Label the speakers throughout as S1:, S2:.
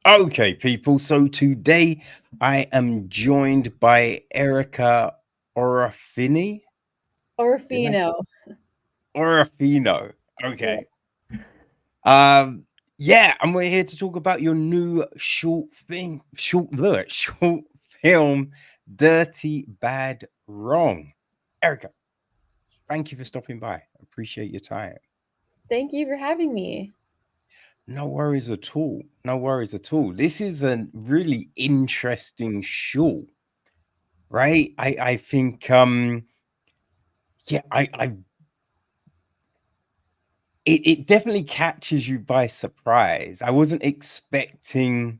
S1: Okay, people. So today I am joined by Erica Orofini. Did I?
S2: Orofino.
S1: Orofino.
S2: Yeah.
S1: Okay. Um. Yeah, and we're here to talk about your new short film, "Dirty Bad Wrong." Erica, thank you for stopping by. Appreciate your time.
S2: Thank you for having me.
S1: No worries at all. No worries at all. This is a really interesting short, right? I think yeah, I it definitely catches you by surprise. I wasn't expecting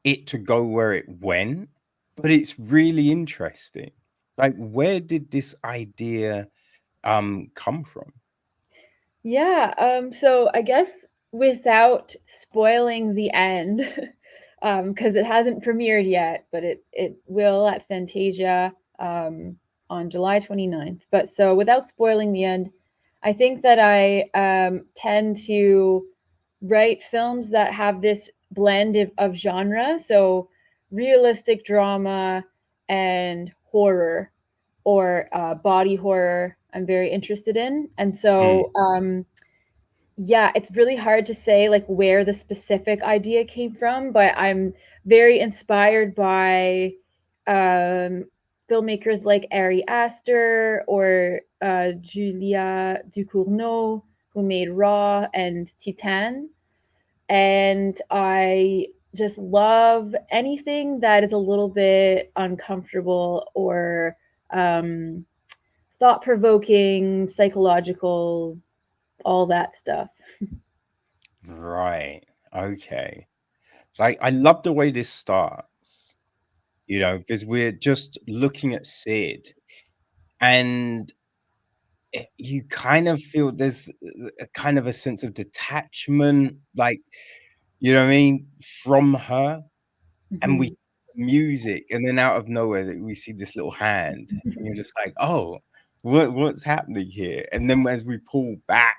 S1: it to go where it went, but it's really interesting. Like, where did this idea come from?
S2: Yeah, so I guess without spoiling the end, because it hasn't premiered yet, but it will at Fantasia on July 29th. But so without spoiling the end, I think that I tend to write films that have this blend of genre, so realistic drama and horror or body horror. I'm very interested in, and
S1: Mm,
S2: so yeah, it's really hard to say like where the specific idea came from, but I'm very inspired by um, filmmakers like Ari Aster or Julia Ducournau, who made Raw and Titan. And I just love anything that is a little bit uncomfortable or um, thought provoking, psychological, all that stuff.
S1: right. Okay. Like, I love the way this starts, because we're just looking at Sid, and you kind of feel there's a kind of a sense of detachment, like, you know what I mean, from her, and we
S2: Mhm.
S1: music, and then out of nowhere that we see this little hand, and you're just like, "Oh, what's happening here?" And then as we pull back,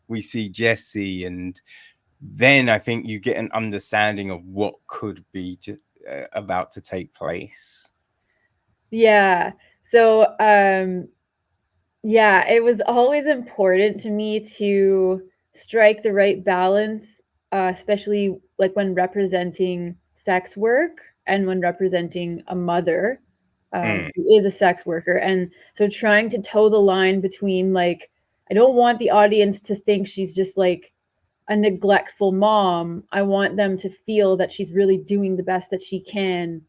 S1: we see Jessie, and then I think you get an understanding of what could be about to take place.
S2: Yeah. So, yeah, it was always important to me to strike the right balance, especially like when representing sex work and when representing a mother
S1: Mm,
S2: who is a sex worker. And so trying to toe the line between like, I don't want the audience to think she's just like a neglectful mom. I want them to feel that she's really doing the best that she can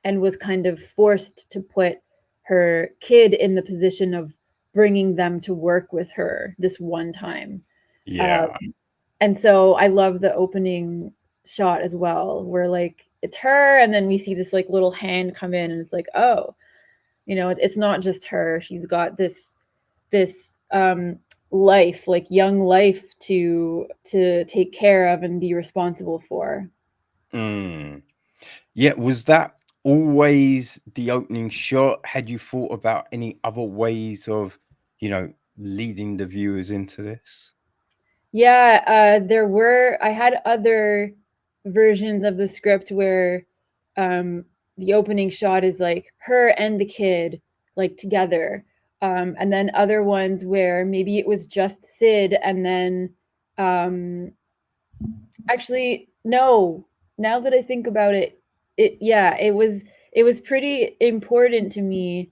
S2: and was kind of forced to put her kid in the position of bringing them to work with her this one time. Um,
S1: yeah.
S2: and so I love the opening shot as well, where like it's her, and then we see this like little hand come in, and it's like, oh, it's not just her. She's got this life, like young life, to take care of and be responsible for.
S1: Mm. Yeah, was that always the opening shot? Had you thought about any other ways of, leading the viewers into this?
S2: Yeah, I had other versions of the script where um, the opening shot is like her and the kid like together. And then other ones where maybe it was just Sid and then um, actually no, now that I think about it, it was pretty important to me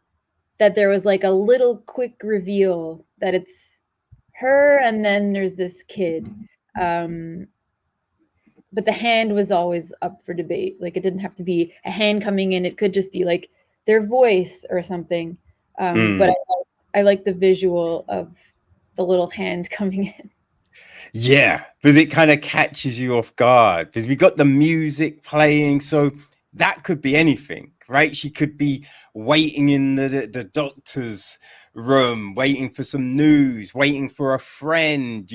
S2: that there was like a little quick reveal that it's her and then there's this kid. Um, but the hand was always up for debate. Like it didn't have to be a hand coming in; it could just be like their voice or something. But
S1: Mm.
S2: I like the visual of the little hand coming in.
S1: Yeah, because it kind of catches you off guard because we got the music playing, so that could be anything, right? She could be waiting in the doctor's room, waiting for some news, waiting for a friend,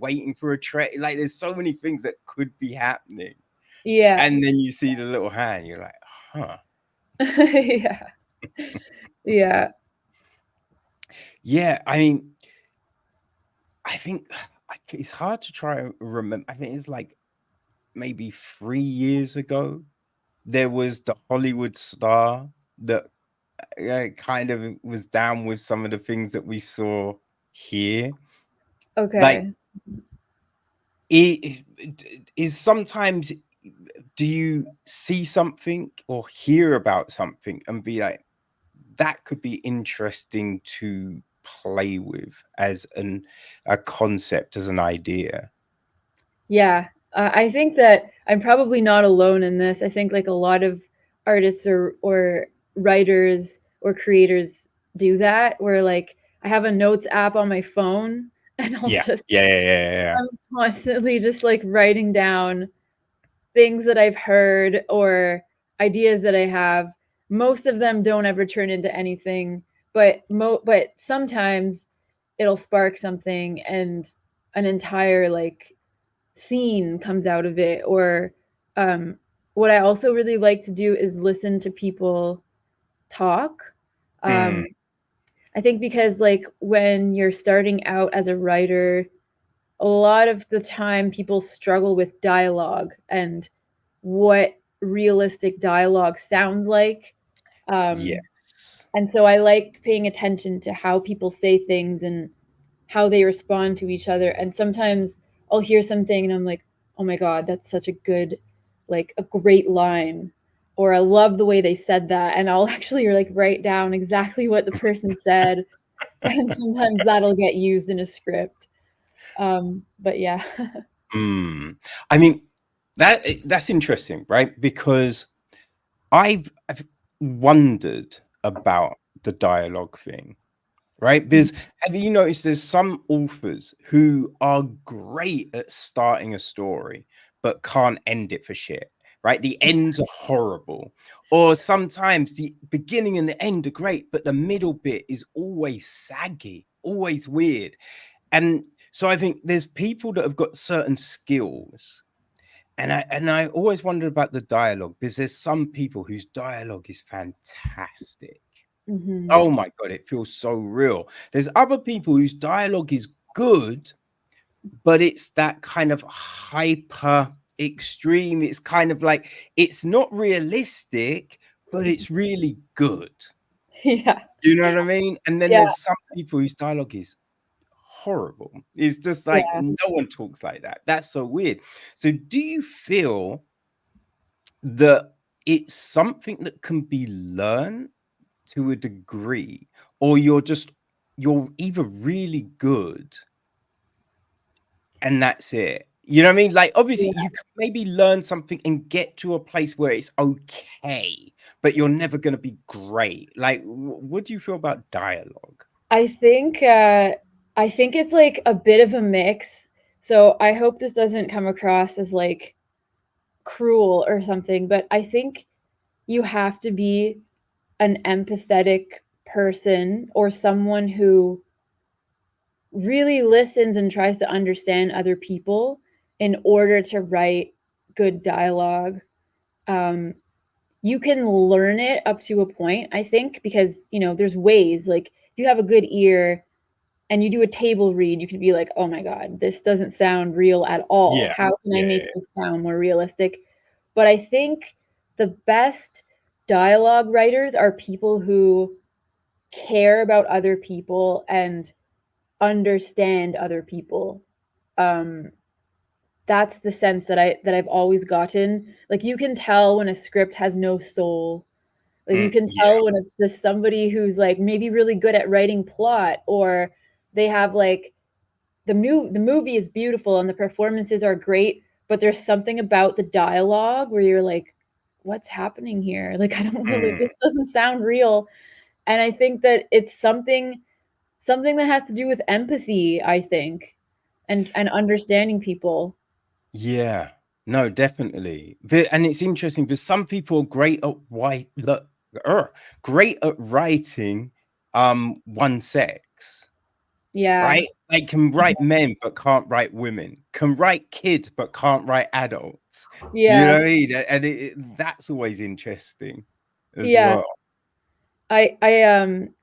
S1: waiting for a train. Like, there's so many things that could be happening,
S2: Yeah,
S1: and then you see the little hand, you're like, huh.
S2: yeah, yeah.
S1: Yeah, I mean, I think it's hard to try and remember. I think it's like maybe 3 years ago, there was the Hollywood star that kind of was down with some of the things that we saw here. Like,
S2: Okay.
S1: it is sometimes, do you see something or hear about something and be like, that could be interesting to play with as a concept, as an idea?
S2: Yeah. I think that I'm probably not alone in this. I think like a lot of artists or writers or creators do that, where like I have a notes app on my phone and I'll
S1: Yeah,
S2: just
S1: yeah.
S2: I'm constantly just like writing down things that I've heard or ideas that I have. Most of them don't ever turn into anything, but sometimes it'll spark something and an entire like scene comes out of it. Or what I also really like to do is listen to people talk.
S1: Mm,
S2: Um, I think because like when you're starting out as a writer, a lot of the time people struggle with dialogue and what realistic dialogue sounds like. Um,
S1: yes.
S2: and so I like paying attention to how people say things and how they respond to each other. And sometimes I'll hear something and I'm like, oh my God, that's such a good, like a great line. Or I love the way they said that. And I'll actually like write down exactly what the person said. And sometimes that'll get used in a script. But yeah.
S1: Mm. I mean, that's interesting, right? Because I've wondered about the dialogue thing, right? Because have you noticed there's some authors who are great at starting a story but can't end it for shit, right? The ends are horrible. Or sometimes the beginning and the end are great, but the middle bit is always saggy, always weird. And so I think there's people that have got certain skills. And I always wonder about the dialogue, because there's some people whose dialogue is fantastic.
S2: Mhm.
S1: Oh my God, it feels so real. There's other people whose dialogue is good, but it's that kind of hyper extreme. It's kind of like, it's not realistic, but it's really good.
S2: Yeah.
S1: You know what I mean? And then
S2: Yeah.
S1: there's some people whose dialogue is horrible. It's just like,
S2: Yeah.
S1: no one talks like that. That's so weird. So do you feel that it's something that can be learned to a degree, or you're either really good and that's it? You know what I mean? Like, obviously,
S2: Yeah.
S1: you can maybe learn something and get to a place where it's okay, but you're never going to be great. Like, what do you feel about dialogue?
S2: I think I think it's like a bit of a mix. So I hope this doesn't come across as like cruel or something, but I think you have to be an empathetic person or someone who really listens and tries to understand other people in order to write good dialogue. Um, you can learn it up to a point, I think, because you know there's ways. Like if you have a good ear and you do a table read, you could be like, oh my God, this doesn't sound real at all.
S1: Yeah,
S2: How can I
S1: yeah,
S2: make this sound more realistic? But I think the best dialogue writers are people who care about other people and understand other people. Um, that's the sense that I've always gotten. Like you can tell when a script has no soul. Like you can
S1: yeah,
S2: tell when it's just somebody who's like maybe really good at writing plot, or they have like the movie is beautiful and the performances are great, but there's something about the dialogue where you're like, what's happening here? Like I don't really,
S1: mm,
S2: this doesn't sound real. And I think that it's something that has to do with empathy, I think, and understanding people.
S1: yeah. No, definitely. And it's interesting because some people are great at great at writing one sex.
S2: Yeah.
S1: Right? They can write men but can't write women, can write kids but can't write adults. You know
S2: Yeah.
S1: what I mean? And that's always interesting as
S2: Yeah.
S1: well.
S2: I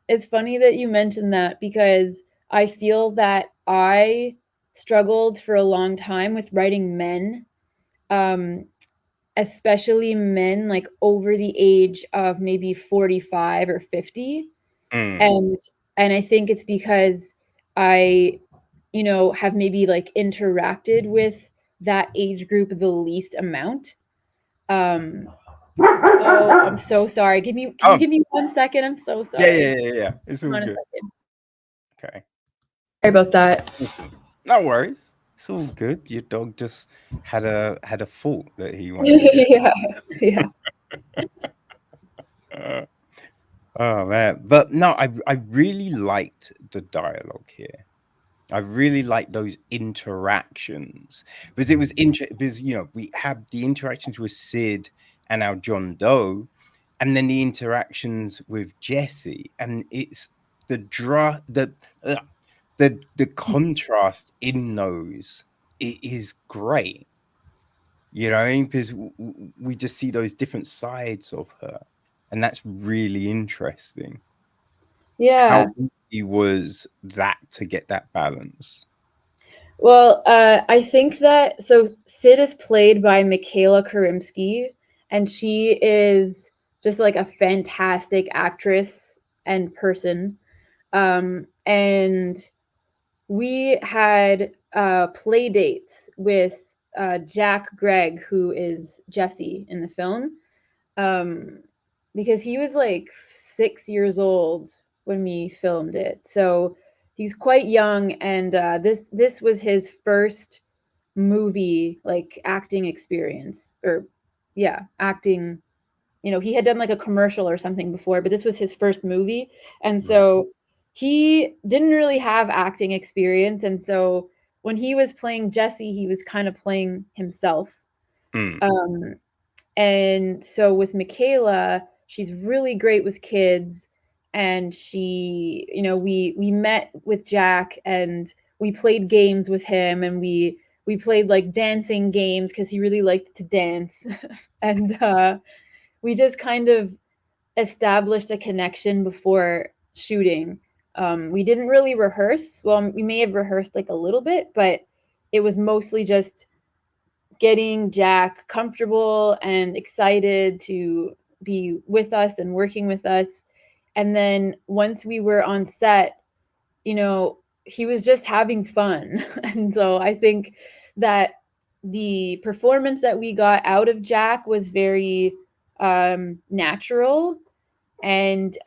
S2: it's funny that you mentioned that because I feel that I struggled for a long time with writing men. especially men like over the age of maybe 45 or 50. And I think it's because I, have maybe like interacted with that age group the least amount. Oh, I'm so sorry. Can you give me 1 second? I'm so sorry.
S1: Yeah. It's all
S2: Hold on a
S1: good.
S2: second.
S1: Okay.
S2: Sorry about that.
S1: Listen, no worries. It's all good. Your dog just had a thought that he wanted to get.
S2: Yeah.
S1: Uh, oh man, but no, I really liked the dialogue here. I really liked those interactions because it was because we had the interactions with Sid and our John Doe, and then the interactions with Jessie, and it's uh, the contrast in those it is great. Because we just see those different sides of her, and that's really interesting.
S2: Yeah.
S1: How easy was that to get that balance?
S2: Well, I think that Sid is played by Michaela Kurimsky, and she is just like a fantastic actress and person. And we had play dates with Jack Greig, who is Jessie in the film, um, because he was like 6 years old when we filmed it. So he's quite young, and this was his first movie like acting experience, or yeah, acting. He had done like a commercial or something before, but this was his first movie, and
S1: Right.
S2: so he didn't really have acting experience, and so when he was playing Jesse, he was kind of playing himself.
S1: Mm.
S2: Um, and so with Michaela, she's really great with kids, and we met with Jack, and we played games with him, and we played like dancing games because he really liked to dance. And we just kind of established a connection before shooting. We didn't really rehearse. Well, we may have rehearsed like a little bit, but it was mostly just getting Jack comfortable and excited to be with us and working with us. And then once we were on set, he was just having fun. And so I think that the performance that we got out of Jack was very natural. And,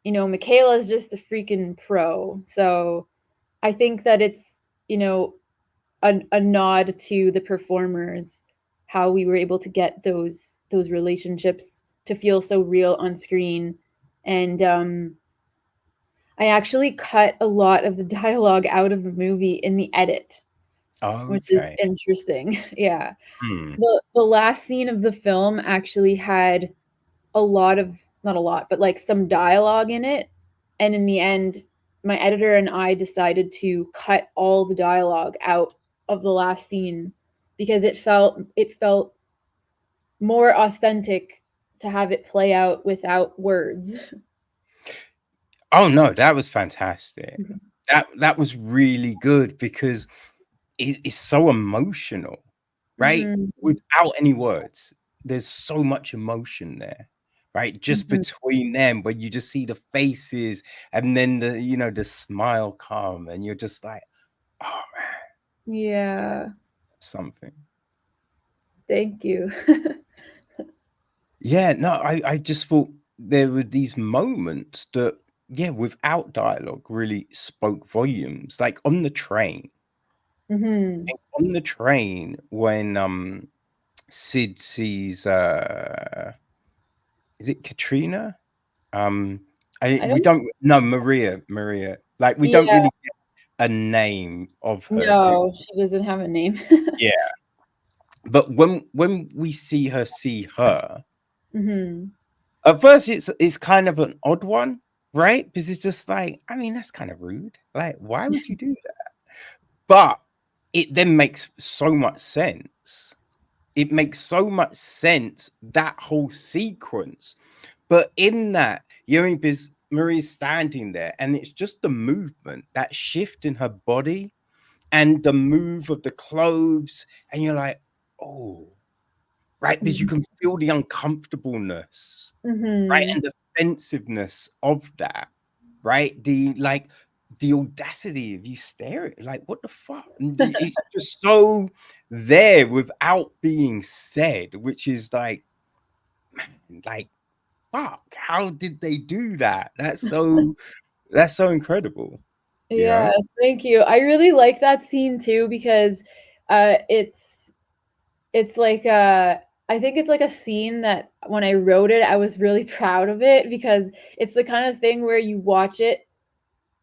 S2: Michaela's just a freaking pro. So I think that it's, a nod to the performers, how we were able to get those relationships to feel so real on screen. And I actually cut a lot of the dialogue out of the movie in the edit, which is
S1: Okay.
S2: interesting. Yeah.
S1: Hmm.
S2: The last scene of the film actually had a lot of, not a lot, but like some dialogue in it. And in the end, my editor and I decided to cut all the dialogue out of the last scene because it felt more authentic to have it play out without words.
S1: Oh no, that was fantastic. That was really good because it's so emotional, right?
S2: Mhm.
S1: Without any words, there's so much emotion there, right? Just
S2: Mhm.
S1: between them, where you just see the faces and then the smile come, and you're just like, oh man,
S2: Yeah.
S1: something.
S2: Thank you.
S1: Yeah, no, I just thought there were these moments that, yeah, without dialogue, really spoke volumes. Like on the train,
S2: Mhm.
S1: when Sid sees is it Katrina? Um,
S2: I
S1: we
S2: don't
S1: don't no Maria. Like we don't
S2: Yeah,
S1: really get a name of her, do
S2: no, she doesn't have a name.
S1: yeah. But when we see her,
S2: Mhm.
S1: at first it's kind of an odd one, right? Because it's just like, I mean, that's kind of rude. Like, why would you do that? But it then makes so much sense. It makes so much sense, that whole sequence. But in that, because Marie's standing there, and it's just the movement, that shift in her body, and the move of the clothes, and you're like, oh, right, because you
S2: Mhm.
S1: can feel the uncomfortableness, right,
S2: Mhm.
S1: and the offensiveness of that, right? The audacity of you staring, like, what the fuck? And it's just so there without being said, which is like, man, like, fuck, how did they do that? That's so incredible, you
S2: Yeah,
S1: know?
S2: thank you. I really like that scene too because uh it's it's like I think it's like a scene that when I wrote it I was really proud of it because it's the kind of thing where you watch it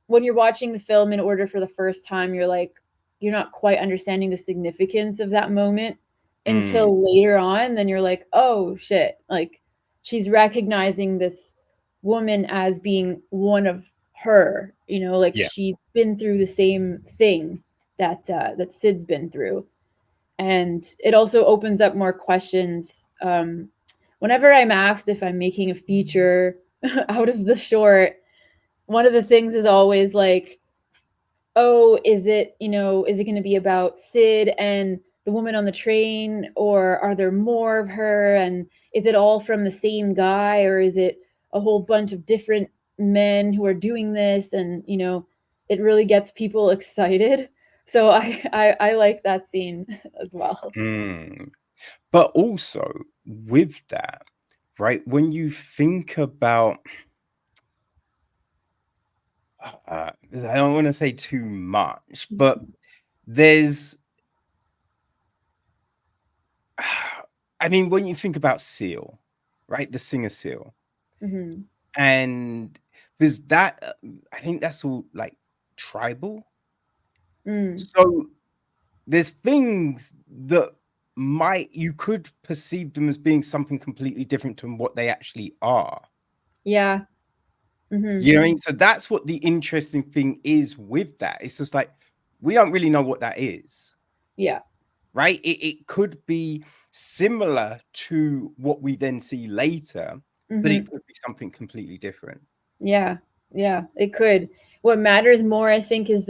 S2: when you're watching the film in order for the first time, you're like, you're not quite understanding the significance of that moment
S1: Mm,
S2: until later on. Then you're like, oh shit, like she's recognizing this woman as being one of her, like
S1: yeah.
S2: she's been through the same thing that Sid's been through. And it also opens up more questions. Whenever I'm asked if I'm making a feature out of the short, one of the things is always like, oh, is it going to be about Sid and the woman on the train, or are there more of her? And is it all from the same guy, or is it a whole bunch of different men who are doing this? And, it really gets people excited. So I like that scene as well.
S1: Mm. But also with that, right, when you think about, I don't want to say too much, but there's, I mean, when you think about Seal, right, the singer Seal,
S2: Hmm.
S1: and because that, I think that's all like tribal.
S2: Mm,
S1: So there's things that you could perceive them as being something completely different from what they actually are.
S2: yeah. Hmm.
S1: You know what I mean? So that's what the interesting thing is with that. It's just like we don't really know what that is,
S2: Yeah.
S1: right? It could be similar to what we then see later, but
S2: Hmm.
S1: it could be something completely different.
S2: Yeah, yeah, it could. What matters more, I think, is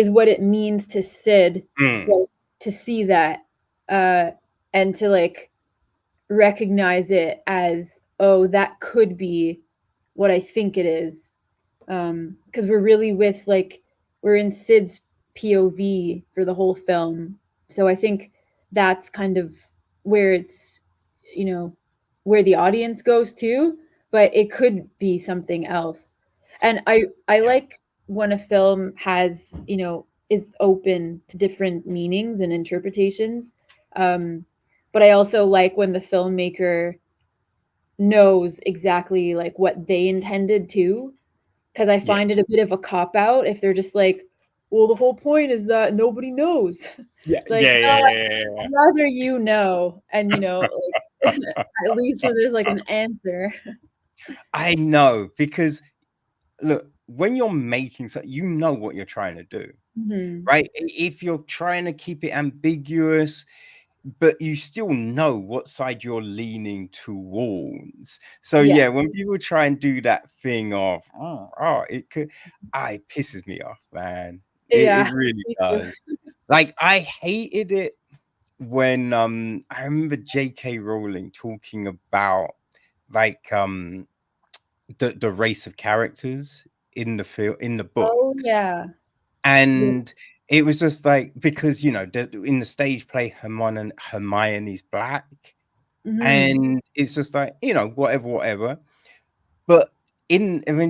S2: what it means to Sid,
S1: Mm,
S2: like, to see that, uh, and to like recognize it as, oh, that could be what I think it is. Because we're really with like we're in Sid's POV for the whole film, so I think that's kind of where it's you know where the audience goes to, but it could be something else. And I
S1: yeah,
S2: like when a film has is open to different meanings and interpretations. um but I also like when the filmmaker knows exactly like what they intended to, because I
S1: yeah,
S2: find it a bit of a cop out if they're just like, well, the whole point is that nobody knows.
S1: yeah,
S2: Like,
S1: yeah,
S2: no,
S1: yeah,
S2: I'd rather and like
S1: yeah.
S2: at least so there's like an answer.
S1: I know because look, when you're making something, you know what you're trying to do,
S2: Mhm.
S1: right? If you're trying to keep it ambiguous, but you still know what side you're leaning towards. So
S2: Yeah,
S1: yeah, when people try and do that thing of it could, it pisses me off, man. It
S2: yeah,
S1: really
S2: me too.
S1: does. Like I hated it when I remember J.K. Rowling talking about like the race of characters in the film in the
S2: Oh
S1: books.
S2: yeah. Yeah.
S1: And it was just like because in the stage play Hermione's black,
S2: Mhm.
S1: and it's just like whatever, whatever. But and when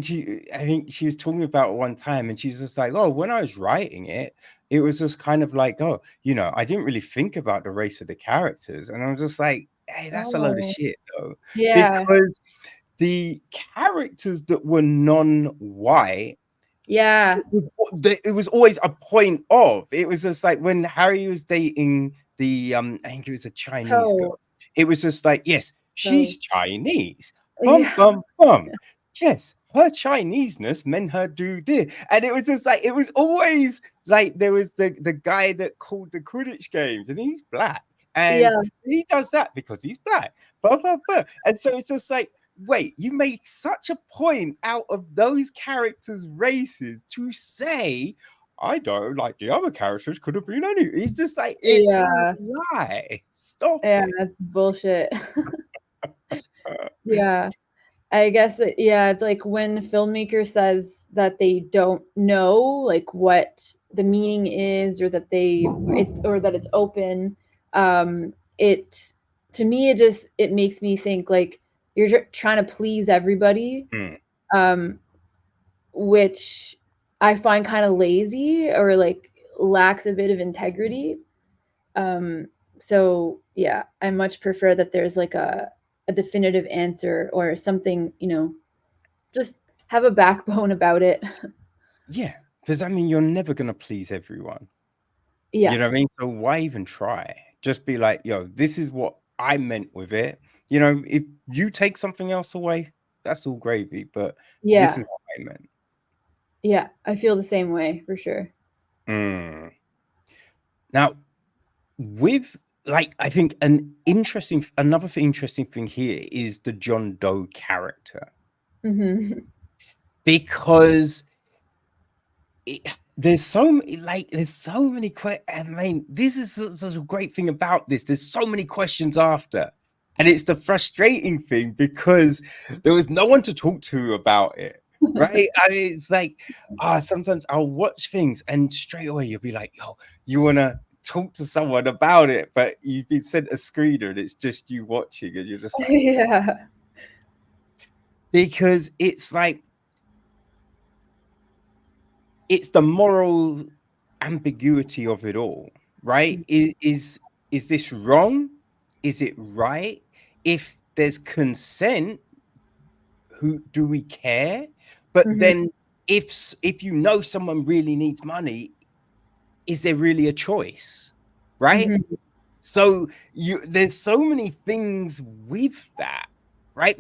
S1: I think she was talking about it one time, and she's just like, oh, when I was writing it, it was just kind of like, oh, I didn't really think about the race of the characters, and I was just like, hey, that's a load of
S2: Oh,
S1: shit though,
S2: yeah.
S1: because the characters that were non-white
S2: Yeah.
S1: it was always a point of it was just like when Harry was dating the I think it was a Chinese girl.
S2: Oh,
S1: It was just like, yes,
S2: so
S1: she's Chinese. Bum
S2: yeah.
S1: bum bum. Yes, her Chineseness meant her do this. And it was just like it was always like there was the guy that called the Quidditch games and he's black.
S2: Yeah.
S1: And he does that because he's black. Blah, blah, blah. And so it's just like wait, you make such a point out of those characters' races to say, I don't like the other characters could have been any. It's just like, it's a
S2: Yeah.
S1: lie. Stop
S2: Yeah,
S1: it.
S2: that's bullshit. Yeah. I guess yeah, it's like when a filmmaker says that they don't know like what the meaning is, or that it's open. It to me it makes me think like you're trying to please everybody,
S1: Hmm.
S2: um, which I find kind of lazy or like lacks a bit of integrity. Um, so yeah, I much prefer that there's like a definitive answer or something, just have a backbone about it.
S1: Yeah, because I mean, you're never gonna please everyone. You
S2: Yeah.
S1: know what I mean? So why even try? Just be like, yo, this is what I meant with it. You know, if you take something else away, that's all gravy. But this
S2: Yeah.
S1: is what I meant.
S2: Yeah. I feel the same way for sure.
S1: Mm. Now, with like, I think another interesting thing here is the John Doe character,
S2: Hmm.
S1: because there's so many I mean, this is such a great thing about this. There's so many questions after, and it's the frustrating thing because there was no one to talk to about it, right? I mean, it's like, sometimes I'll watch things and straight away you'll be like, yo, you want to talk to someone about it, but you've been sent a screener and it's just you watching, and you're just like,
S2: Yeah.
S1: because it's like, it's the moral ambiguity of it all, right? Is this wrong? Is it right? If there's consent, who do we care? But
S2: Hmm.
S1: then if you know someone really needs money, is there really a choice? Right?
S2: Hmm.
S1: So there's so many things with that, right?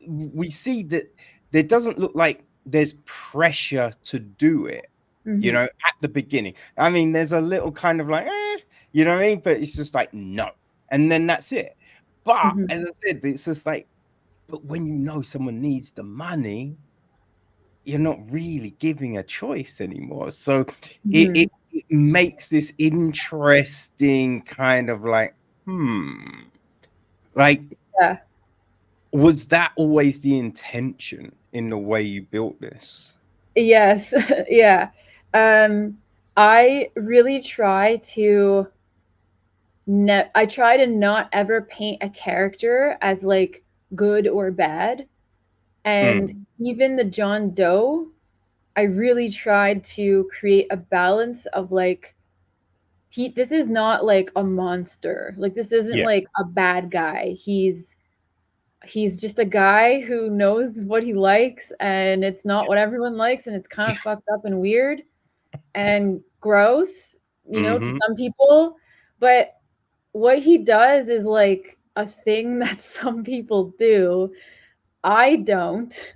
S1: We see that there doesn't look like there's pressure to do it,
S2: Hmm.
S1: at the beginning. I mean, there's a little kind of like, you know what I mean? But it's just like, no. And then that's it. But
S2: Hmm.
S1: as I said, it's just like, but when you know someone needs the money, you're not really giving a choice anymore. So it,
S2: Hmm.
S1: it, it makes this interesting kind of like, like,
S2: Yeah.
S1: was that always the intention in the way you built this?
S2: Yes. Yeah. Um, I really try to I try to not ever paint a character as like good or bad. And
S1: Mm,
S2: even the John Doe, I really tried to create a balance of like this is not like a monster. Like this isn't
S1: yeah.
S2: like a bad guy. He's just a guy who knows what he likes, and it's not what everyone likes, and it's kind of fucked up and weird and gross, to
S1: Hmm.
S2: some people. But what he does is like a thing that some people do. I don't.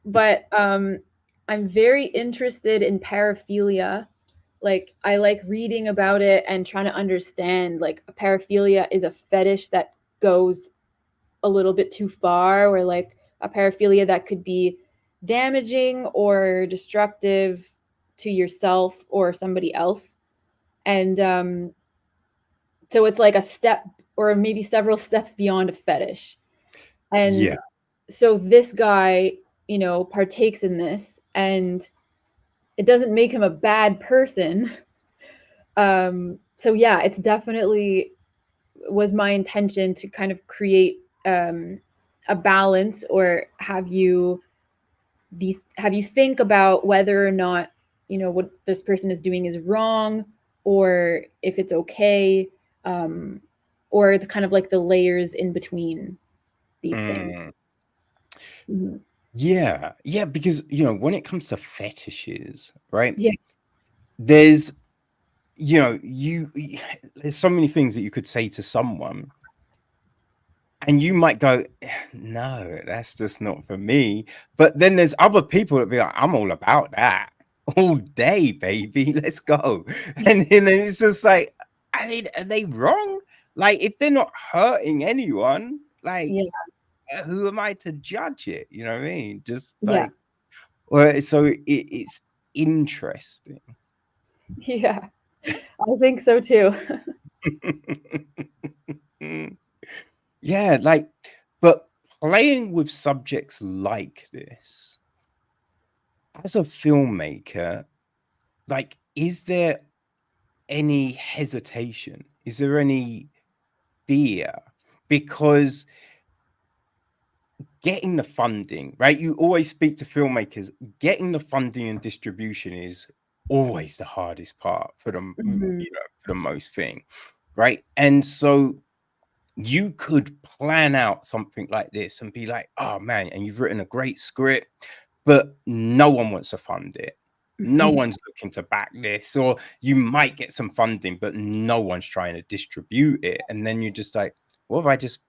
S2: But I'm very interested in paraphilia. Like I like reading about it and trying to understand like a paraphilia is a fetish that goes a little bit too far, or like a paraphilia that could be damaging or destructive to yourself or somebody else. And so it's like a step or maybe several steps beyond a fetish. And
S1: Yeah.
S2: so this guy, partakes in this, and it doesn't make him a bad person. So yeah, it's definitely was my intention to kind of create a balance, or have you think about whether or not what this person is doing is wrong, or if it's okay, um, or the kind of like the layers in between these things.
S1: Mm.
S2: Mhm.
S1: Yeah. Yeah. Because, when it comes to fetishes, right?
S2: Yeah.
S1: There's, there's so many things that you could say to someone, and you might go, no, that's just not for me. But then there's other people that be like, I'm all about that all day, baby. Let's go. And then it's just like, I mean, are they wrong? Like, if they're not hurting anyone, like,
S2: Yeah.
S1: who am I to judge it? You know what I mean? Just
S2: Yeah.
S1: like, well, so it's interesting.
S2: Yeah, I think so too.
S1: Yeah, like, but playing with subjects like this, as a filmmaker, like, is there any hesitation? Is there any fear? Because getting the funding, right? You always speak to filmmakers, getting the funding and distribution is always the hardest part for them,
S2: Mhm.
S1: for the most thing, right? And so you could plan out something like this and be like, oh man, and you've written a great script, but no one wants to fund it. No one's looking to back this, or you might get some funding, but no one's trying to distribute it. And then you're just like, what have I just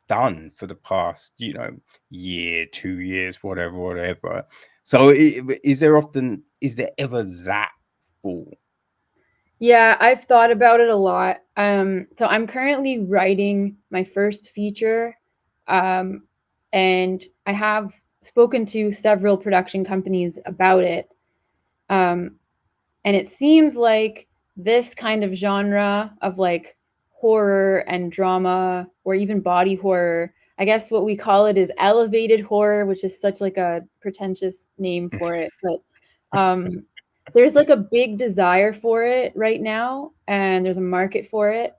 S1: done for the past, year, 2 years, whatever. So is there ever that fall?
S2: Yeah, I've thought about it a lot. So I'm currently writing my first feature, um, and I have spoken to several production companies about it. Um, and it seems like this kind of genre of like horror and drama, or even body horror, I guess what we call it is elevated horror, which is such like a pretentious name for it, but um there's like a big desire for it right now, and there's a market for it.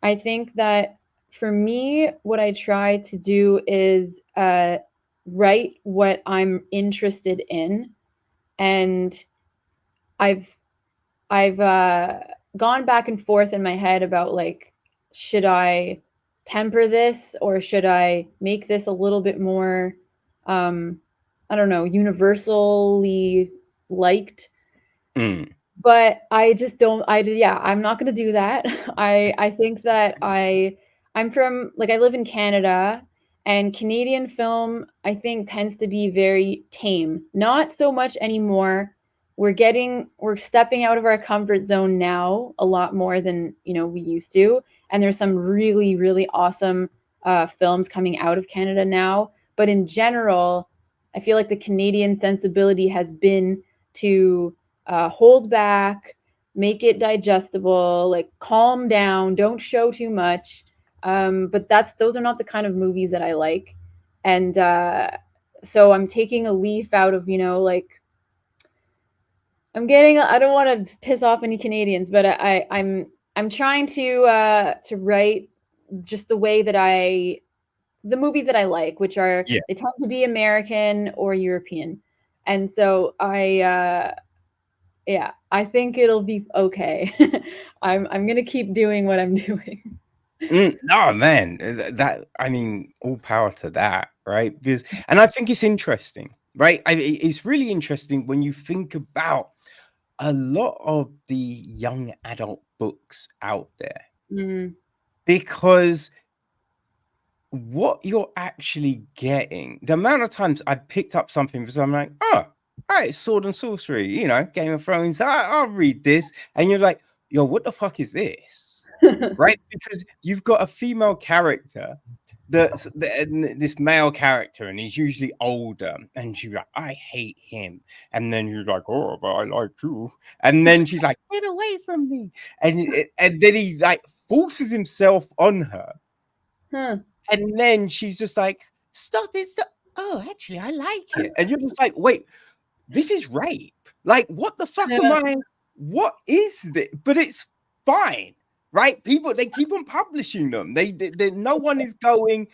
S2: I think that for me, what I try to do is write what I'm interested in, and I've I've gone back and forth in my head about like, should I temper this, or should I make this a little bit more, um, I don't know, universally liked?
S1: Mm,
S2: But I just don't. Yeah, I'm not gonna do that. I think that I'm from, like, I live in Canada, and Canadian film, I think, tends to be very tame. Not so much anymore. We're stepping out of our comfort zone now a lot more than, we used to, and there's some really, really awesome, films coming out of Canada now, but in general, I feel like the Canadian sensibility has been to, hold back, make it digestible, like calm down, don't show too much. But those are not the kind of movies that I like, and so I'm taking a leaf out of, like, I don't want to piss off any Canadians, but I'm trying to write just the movies that I like, which are,
S1: yeah.
S2: they tend to be American or European, and so yeah, I think it'll be okay. I'm gonna keep doing what I'm doing.
S1: No, man, that I mean, all power to that, right? Because, and I think it's interesting, right? It's really interesting when you think about a lot of the young adult books out there,
S2: Mm.
S1: because what you're actually getting, the amount of times I picked up something because I'm like, oh, all right, sword and sorcery, Game of Thrones, I'll read this. And you're like, yo, what the fuck is this? Right? Because you've got a female character and this male character, and he's usually older, and she's like, I hate him. And then you're like, oh, but I like you. And then she's like, get away from me. And then he like forces himself on her.
S2: Huh.
S1: And then she's just like, stop it. Stop. Oh, actually, I like it. And you're just like, wait, this is rape. Like, what the fuck am
S2: Yeah.
S1: I? What is this? But it's fine, right? People, they keep on publishing them. No one is going,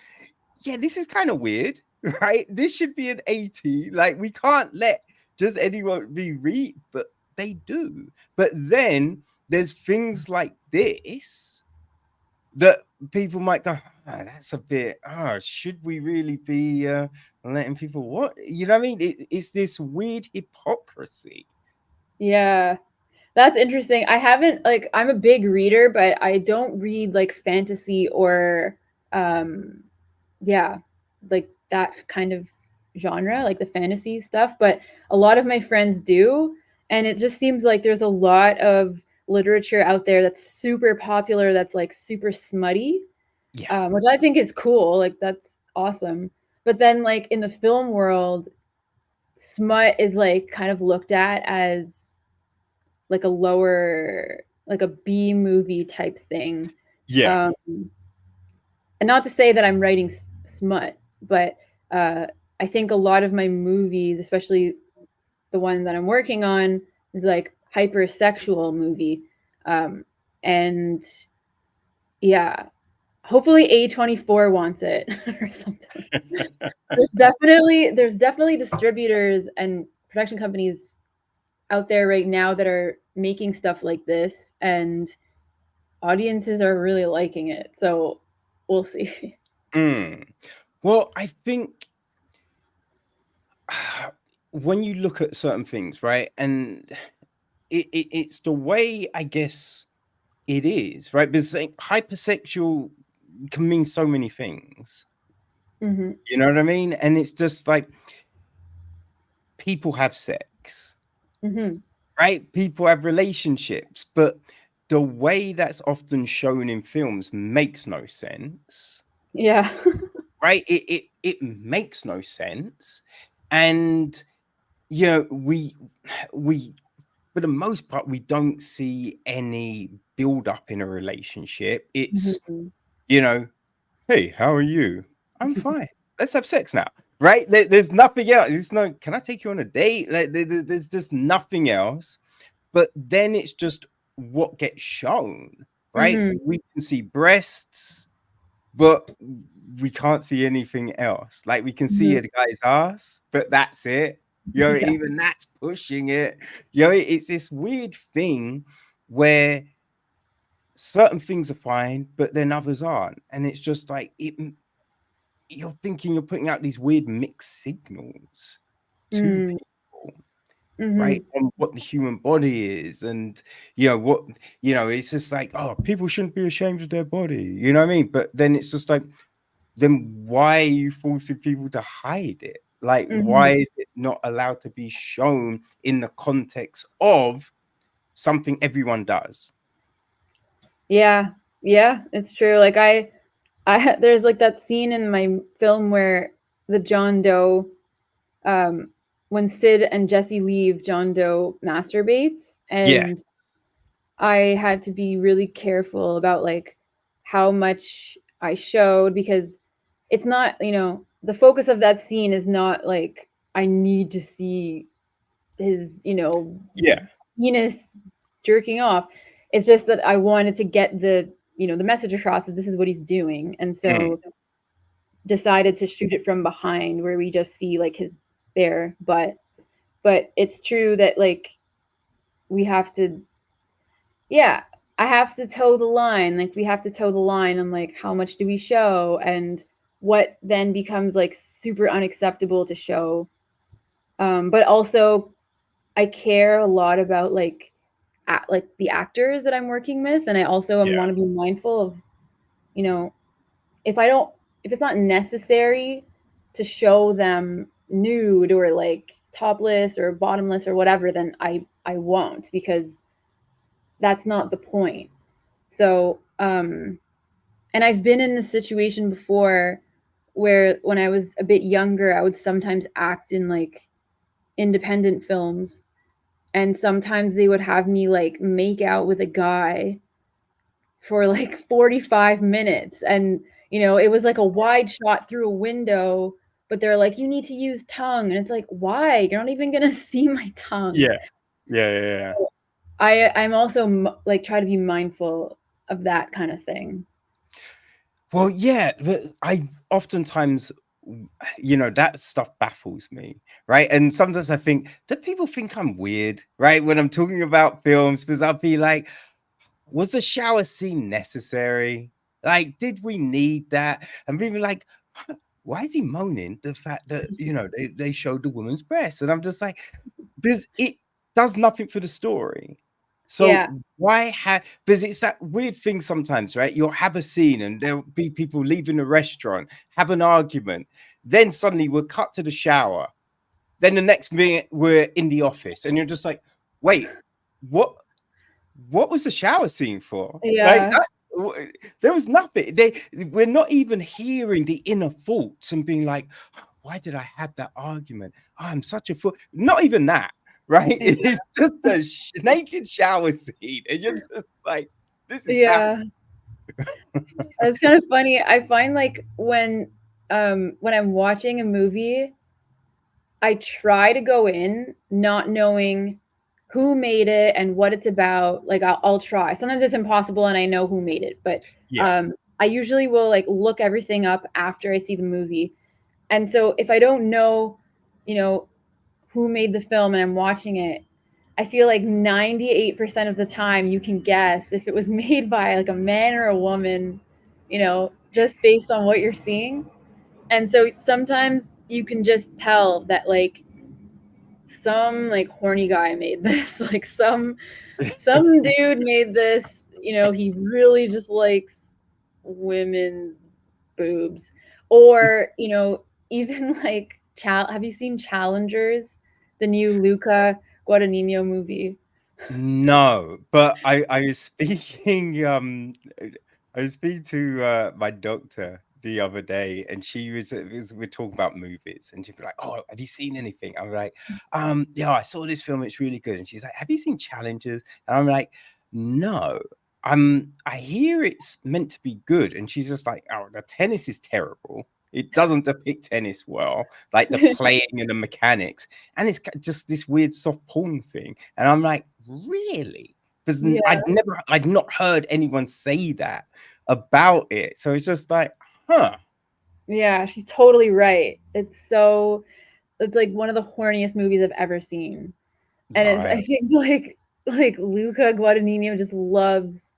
S1: yeah, this is kind of weird, right? This should be an 80. Like, we can't let just anyone be read, but they do. But then there's things like this that people might go, that's a bit, should we really be letting people what? You know what I mean? It's this weird hypocrisy.
S2: Yeah. That's interesting. I haven't, like, I'm a big reader, but I don't read like fantasy or um yeah, like that kind of genre, like the fantasy stuff, but a lot of my friends do, and it just seems like there's a lot of literature out there that's super popular, that's like super smutty,
S1: Yeah.
S2: which I think is cool. Like, that's awesome. But then, like, in the film world, smut is like kind of looked at as like a lower, like a B movie type thing.
S1: Yeah.
S2: And not to say that I'm writing smut, but I think a lot of my movies, especially the one that I'm working on, is like hypersexual movie. And yeah, hopefully A24 wants it or something. There's definitely distributors and production companies out there right now that are making stuff like this, and audiences are really liking it. So we'll see.
S1: Well, I think when you look at certain things, right, and it's the way, I guess, it is, right? Because like, hypersexual can mean so many things.
S2: Mm-hmm.
S1: You know what I mean? And it's just like people have sex,
S2: Mm-hmm.
S1: right? People have relationships, but the way that's often shown in films makes no sense.
S2: Yeah.
S1: Right? It makes no sense. And you know, we for the most part, we don't see any build up in a relationship. It's,
S2: Mm-hmm.
S1: you know, hey, how are you? I'm fine. Let's have sex now. Right? There's nothing else. It's no, can I take you on a date? Like, there's just nothing else. But then it's just what gets shown, right?
S2: Mm-hmm.
S1: We can see breasts, but we can't see anything else. Like we can see a guy's ass, but that's it. You know,
S2: Yeah.
S1: even that's pushing it. You know, it's this weird thing where certain things are fine, but then others aren't. And it's just like you're thinking you're putting out these weird mixed signals to
S2: Mm.
S1: people,
S2: Mm-hmm.
S1: right? And what the human body is, and you know what, you know, it's just like, oh, people shouldn't be ashamed of their body, you know what I mean? But then it's just like, then why are you forcing people to hide it? Like,
S2: Mm-hmm.
S1: why is it not allowed to be shown in the context of something everyone does?
S2: Yeah. Yeah, it's true. Like there's like that scene in my film where the John Doe, um, when Sid and Jessie leave, John Doe masturbates,
S1: Yeah,
S2: and I had to be really careful about like how much I showed, because it's not, the focus of that scene is not like I need to see his,
S1: yeah,
S2: penis jerking off. It's just that I wanted to get the message across that this is what he's doing. And
S1: mm,
S2: so decided to shoot it from behind where we just see like his bare butt. But it's true that like we have to, yeah, I have to toe the line. Like we have to toe the line on like how much do we show, and what then becomes like super unacceptable to show. But also I care a lot about like the actors that I'm working with, and I also
S1: yeah,
S2: want to be mindful of, you know, if I don't, if it's not necessary to show them nude or like topless or bottomless or whatever, then I won't, because that's not the point. So, and I've been in this situation before where when I was a bit younger, I would sometimes act in like independent films, and sometimes they would have me like make out with a guy for like 45 minutes, and it was like a wide shot through a window, but they're like, you need to use tongue, and it's like, why? You're not even gonna see my tongue.
S1: yeah, yeah.
S2: So I'm also like try to be mindful of that kind of thing.
S1: Well, yeah, but I oftentimes, you know, that stuff baffles me, right? And sometimes I think, do people think I'm weird, right? When I'm talking about films, because I'll be like, was the shower scene necessary? Like, did we need that? And people are like, "Huh, why is he moaning the fact that, you know, they showed the woman's breast? And I'm just like, because it does nothing for the story. So
S2: Yeah.
S1: why have, because it's that weird thing sometimes, right? You'll have a scene and there'll be people leaving the restaurant, have an argument, then suddenly we're cut to the shower. Then the next minute we're in the office, and you're just like, wait, what was the shower scene for? Like
S2: Yeah.
S1: that, there was nothing. We're not even hearing the inner thoughts and being like, why did I have that argument? Oh, I'm such a fool. Not even that. right?
S2: Yeah.
S1: It's just a naked shower scene, and you're just like, this is happening.
S2: Yeah. It's kind of funny. I find like when I'm watching a movie, I try to go in not knowing who made it and what it's about. Like I'll try. Sometimes it's impossible and I know who made it, but
S1: Yeah.
S2: I usually will like look everything up after I see the movie. And so if I don't know, you know, who made the film and I'm watching it, I feel like 98% of the time you can guess if it was made by like a man or a woman, just based on what you're seeing. And so sometimes you can just tell that like some like horny guy made this, like some dude made this, he really just likes women's boobs. Or, even like have you seen Challengers, the new Luca Guadagnino movie?
S1: No, but I was speaking I was speaking to my doctor the other day, and we're talking about movies, and she'd be like, "Oh, have you seen anything?" I'm like, yeah, I saw this film, it's really good." And she's like, "Have you seen Challengers?" And I'm like, "No." I hear it's meant to be good, and she's just like, "Oh, the tennis is terrible. It doesn't depict tennis well, like the playing and the mechanics, and it's just this weird soft porn thing." And I'm like, "Really?" Because
S2: Yeah.
S1: I'd not heard anyone say that about it. So it's just like, huh.
S2: Yeah, she's totally right. It's like one of the horniest movies I've ever seen. And I
S1: Right.
S2: think like Luca Guadagnino just loves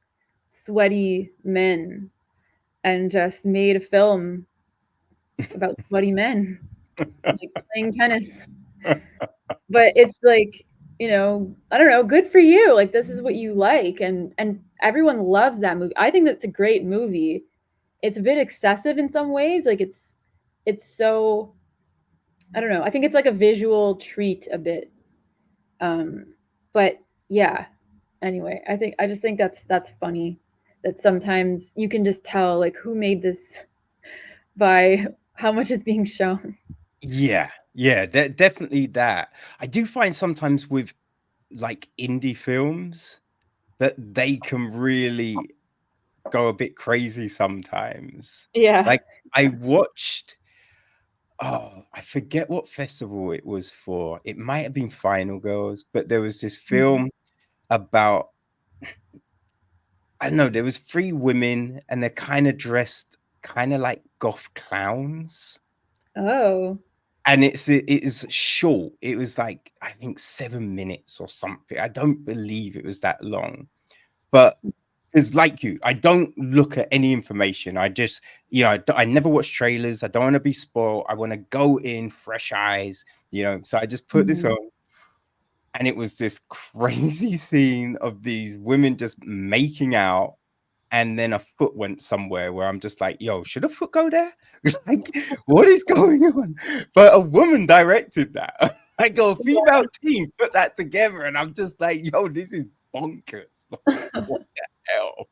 S2: sweaty men and just made a film about sweaty men like playing tennis. But it's like, I don't know, good for you. Like this is what you like, and everyone loves that movie. I think that's a great movie. It's a bit excessive in some ways. Like it's so, I don't know. I think it's like a visual treat a bit. Um but yeah. Anyway, I just think that's funny that sometimes you can just tell like who made this by how much is being shown.
S1: Yeah. Yeah. Definitely that. I do find sometimes with like indie films that they can really go a bit crazy sometimes.
S2: Yeah.
S1: Like I watched, oh, I forget what festival it was for. It might have been Final Girls, but there was this
S2: Mhm.
S1: film about, I don't know, there was three women and they're kind of dressed kind of like goth clowns.
S2: Oh.
S1: And it is short. It was like, I think 7 minutes or something. I don't believe it was that long. But it's like you, I don't look at any information. I just, I never watch trailers. I don't want to be spoiled. I want to go in fresh eyes, So I just put this
S2: Mhm.
S1: on, and it was this crazy scene of these women just making out, and then a foot went somewhere where I'm just like, yo, should a foot go there? Like, what is going on? But a woman directed that. Like a female team put that together, and I'm just like, yo, this is bonkers. Like, what the hell?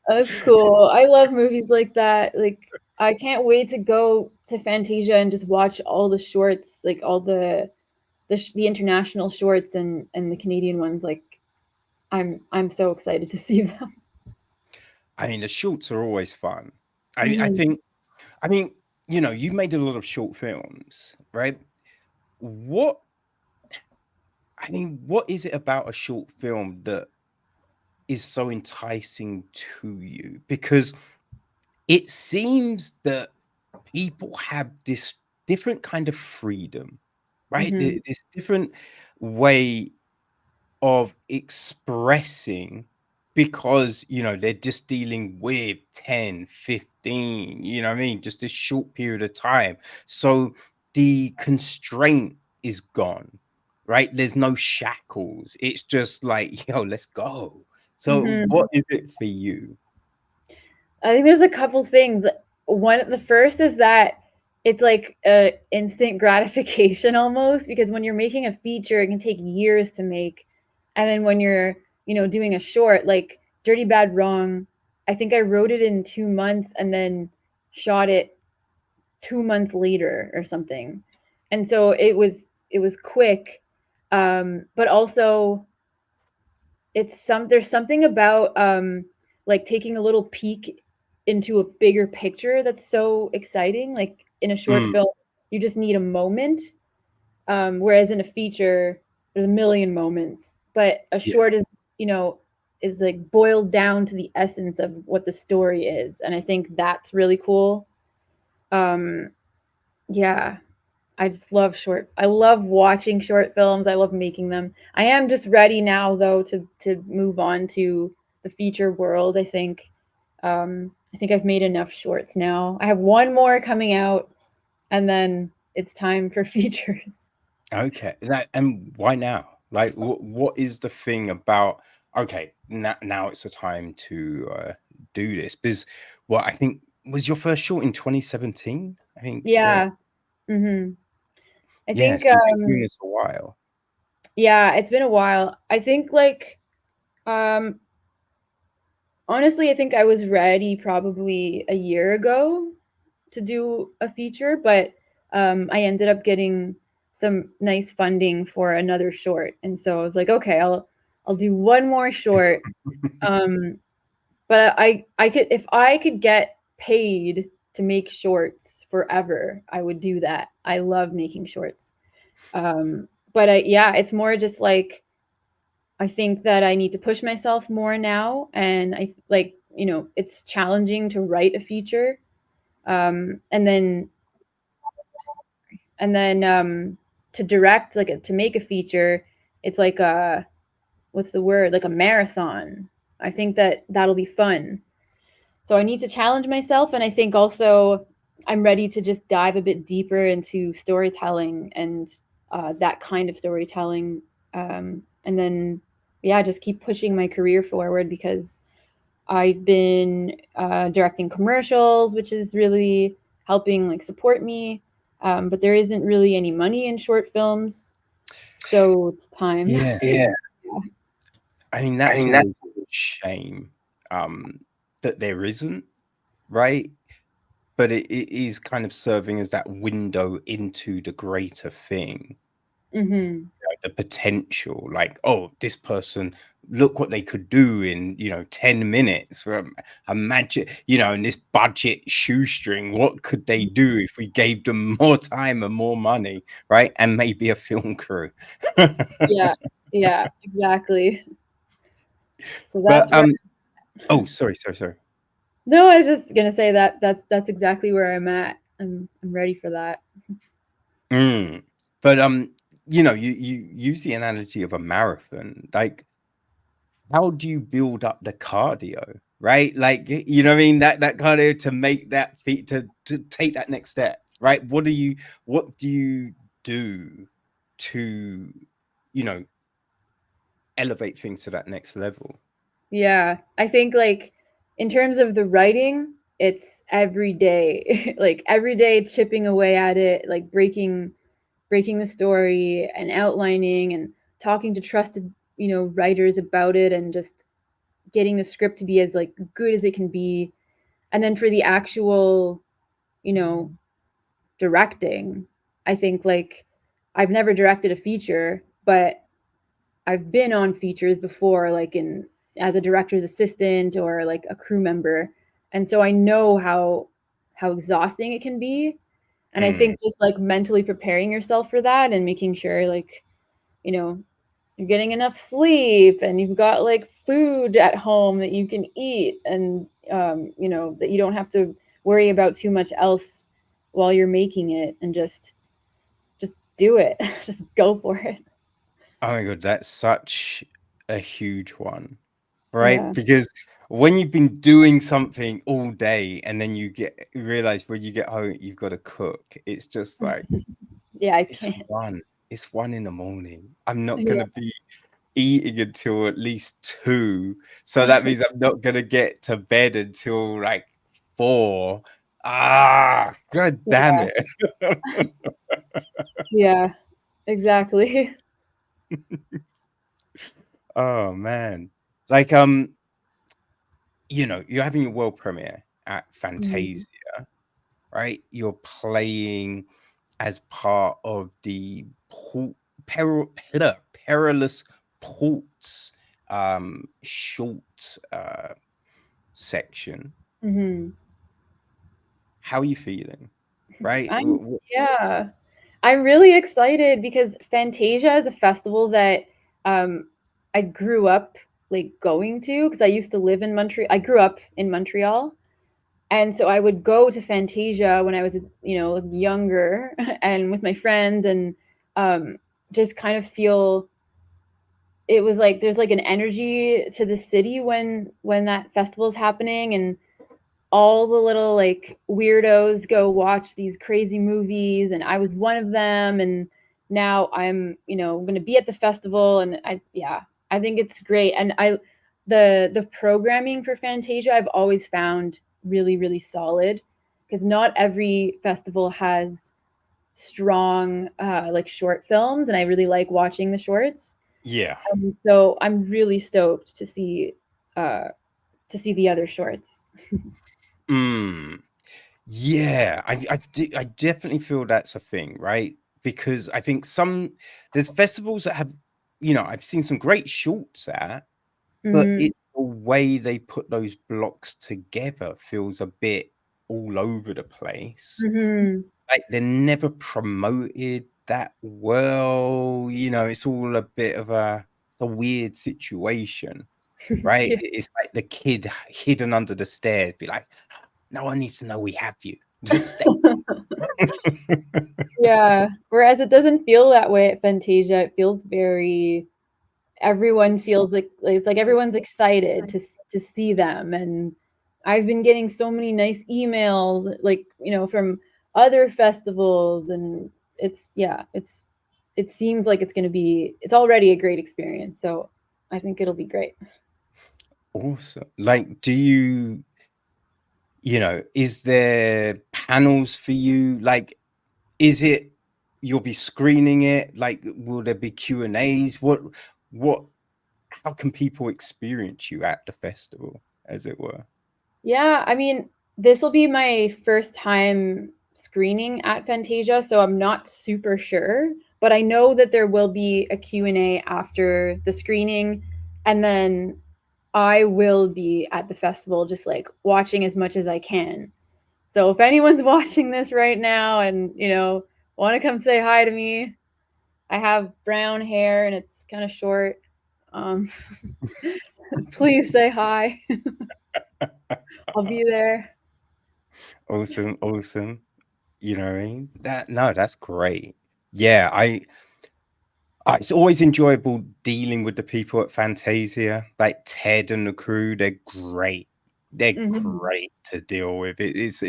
S2: That's cool. I love movies like that. Like I can't wait to go to Fantasia and just watch all the shorts, like all the international shorts and the Canadian ones. Like I'm so excited to see them.
S1: I mean, the shorts are always fun. I
S2: Mhm.
S1: think, I mean, you made a lot of short films, right? What, what is it about a short film that is so enticing to you? Because it seems that people have this different kind of freedom, right?
S2: Mhm.
S1: This different way of expressing, because they're just dealing with 10, 15, what I mean, just this short period of time. So the constraint is gone, right? There's no shackles. It's just like, yo, let's go. So what
S2: Mhm.
S1: is it for you?
S2: I think there's a couple things. The first is that it's like a instant gratification almost, because when you're making a feature, it can take years to make. And then when you're, doing a short, like Dirty Bad Wrong, I think I wrote it in 2 months and then shot it 2 months later or something. And so it was quick, but also there's something about like taking a little peek into a bigger picture that's so exciting. Like in a short film, you just need a moment, whereas in a feature, there's a million moments. But a short is, is like boiled down to the essence of what the story is, and I think that's really cool. Yeah, I just love I love watching short films. I love making them. I am just ready now though to move on to the feature world. I think I've made enough shorts now. I have one more coming out, and then it's time for features.
S1: Okay, and why now? Like, what is the thing about? Okay, now it's the time to do this, because I think was your first short in 2017. I think.
S2: Yeah. Mm-hmm. I
S1: Yes,
S2: think
S1: you've been doing this a while.
S2: yeah, it's been a while. I think like honestly, I think I was ready probably a year ago to do a feature, but I ended up getting some nice funding for another short, and so I was like, okay, I'll do one more short. But I could, if I could get paid to make shorts forever, I would do that. I love making shorts. But yeah, it's more just like I think that I need to push myself more now, and I like it's challenging to write a feature, and then to direct, like to make a feature, it's like a what's the word, like a marathon. I think that that'll be fun. So I need to challenge myself, and I think also I'm ready to just dive a bit deeper into storytelling and that kind of storytelling, and then yeah, just keep pushing my career forward because I've been directing commercials, which is really helping like support me. But there isn't really any money in short films, so it's time.
S1: Yeah,
S2: Yeah.
S1: I mean that's always a shame that there isn't, right? But it is kind of serving as that window into the greater thing.
S2: Mm-hmm.
S1: The potential, like, oh, this person, look what they could do in 10 minutes from a magic, in this budget shoestring. What could they do if we gave them more time and more money, right? And maybe a film crew.
S2: Yeah, exactly. So
S1: But
S2: that's where.
S1: oh, sorry.
S2: No, I was just gonna say that that's exactly where I'm at. I'm ready for that.
S1: But you use the analogy of a marathon. Like, how do you build up the cardio, right? Like, what I mean, that cardio to make that feat, to take that next step, right? What do you do to elevate things to that next level?
S2: Yeah, I think like in terms of the writing, it's every day, like every day chipping away at it, like breaking the story and outlining and talking to trusted, writers about it, and just getting the script to be as like good as it can be. And then for the actual, you know, directing, I think like I've never directed a feature, but I've been on features before, like in as a director's assistant or like a crew member, and so I know how exhausting it can be. And I think just like mentally preparing yourself for that and making sure like you know you're getting enough sleep and you've got like food at home that you can eat, and that you don't have to worry about too much else while you're making it, and just do it. Just go for it.
S1: Oh my god, that's such a huge one, right?
S2: Yeah.
S1: Because when you've been doing something all day and then you realize when you get home you've got to cook, it's just like
S2: Yeah, I
S1: it's
S2: can't.
S1: one it's 1 in the morning. I'm not
S2: Yeah.
S1: gonna be eating until at least 2. So that means I'm not gonna get to bed until like 4. God damn
S2: Yeah.
S1: it.
S2: Yeah, exactly.
S1: Oh man. Like you're having your world premiere at
S2: Mhm.
S1: Fantasia, right? You're playing as part of the perilous ports short section.
S2: Mm-hmm.
S1: How are you feeling? Right?
S2: Yeah. I'm really excited because Fantasia is a festival that um, I grew up like going to because I used to live in Montreal. I grew up in Montreal, and so I would go to Fantasia when I was, younger, and with my friends, and um, just kind of feel it was like there's like an energy to the city when that festival is happening, and all the little like weirdos go watch these crazy movies, and I was one of them, and now I'm going to be at the festival, and I think it's great. And the programming for Fantasia I've always found really really solid, because not every festival has strong like short films, and I really like watching the shorts.
S1: Yeah.
S2: So I'm really stoked uh the other shorts.
S1: Mm. Yeah, I definitely feel that's a thing, right? Because I think there's festivals that have, I've seen some great shorts at, but
S2: Mm,
S1: it's the way they put those blocks together feels a bit all over the place.
S2: mhm.
S1: Like they're never promoted that well, it's all a bit of it's a weird situation, right?
S2: Yeah.
S1: It's like the kid hidden under the stairs, be like, no one needs to know we have you. Just stay.
S2: Yeah, whereas it doesn't feel that way at Fantasia. It feels very everyone feels like it's like everyone's excited to see them, and I've been getting so many nice emails like, from other festivals, and it seems like it's already a great experience. So I think it'll be great.
S1: Awesome. Like, is there panels for you? Like, is it you'll be screening it? Like, will there be Q&As? What how can people experience you at the festival, as it were?
S2: Yeah, I mean, this will be my first time screening at Fantasia, so I'm not super sure, but I know that there will be a Q&A after the screening, and then I will be at the festival just like watching as much as I can. So if anyone's watching this right now and, want to come say hi to me, I have brown hair and it's kind of short. Um, please say hi. I'll be there.
S1: Awesome, awesome. You know what I mean? That's great. Yeah, it's always enjoyable dealing with the people at Fantasia, like Ted and the crew. They're great. They're
S2: Mhm.
S1: great to deal with. It's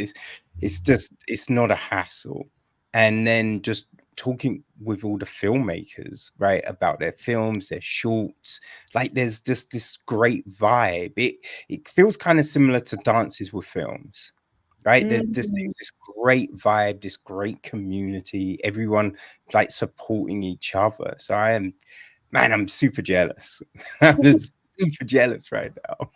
S1: just it's not a hassle. And then just talking with all the filmmakers, right, about their films, their shorts. Like there's just this great vibe. It feels kind of similar to Dances with Films, right? There just
S2: Mhm.
S1: seems this great vibe, this great community, everyone like supporting each other. So I'm super jealous. I'm just super jealous right now.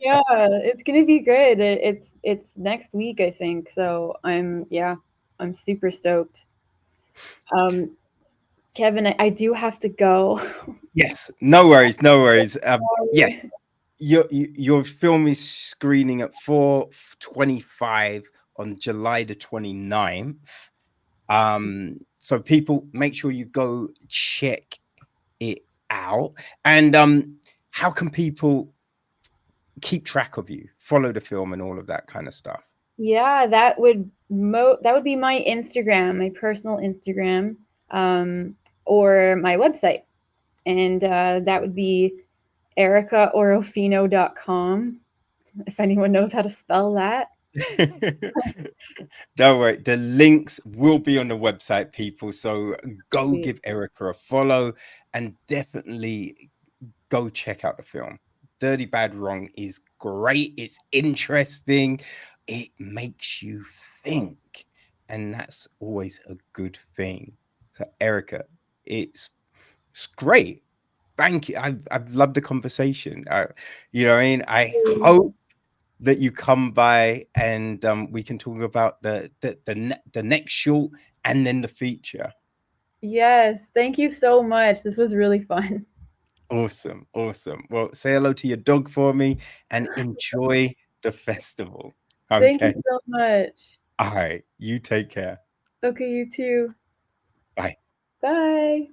S2: Yeah, it's gonna be good. It's next week, I think. So I'm super stoked. Um, Kevin, I do have to go.
S1: Yes, no worries, no worries. Yes,
S2: Sorry.
S1: your film is screening at 4:25 on July the 29th. So people make sure you go check it out. And how can people keep track of you, follow the film, and all of that kind of stuff?
S2: Yeah, that would be my Instagram, my personal Instagram, or my website, and that would be ericaorofino.com. If anyone knows how to spell that.
S1: Don't worry, the links will be on the website, people. So go
S2: Sweet.
S1: give Erica a follow and definitely go check out the film. Dirty Bad Wrong is great. It's interesting. It makes you think. And that's always a good thing. So, Erica, it's great. Thank you. I've loved the conversation. You know what I mean? I hope that you come by and we can talk about the next short and then the feature.
S2: Yes, thank you so much. This was really fun.
S1: Awesome. Awesome. Well, say hello to your dog for me and enjoy the festival.
S2: Thank you
S1: Okay.
S2: so much.
S1: All right. You take care.
S2: Okay, you too.
S1: Bye.
S2: Bye.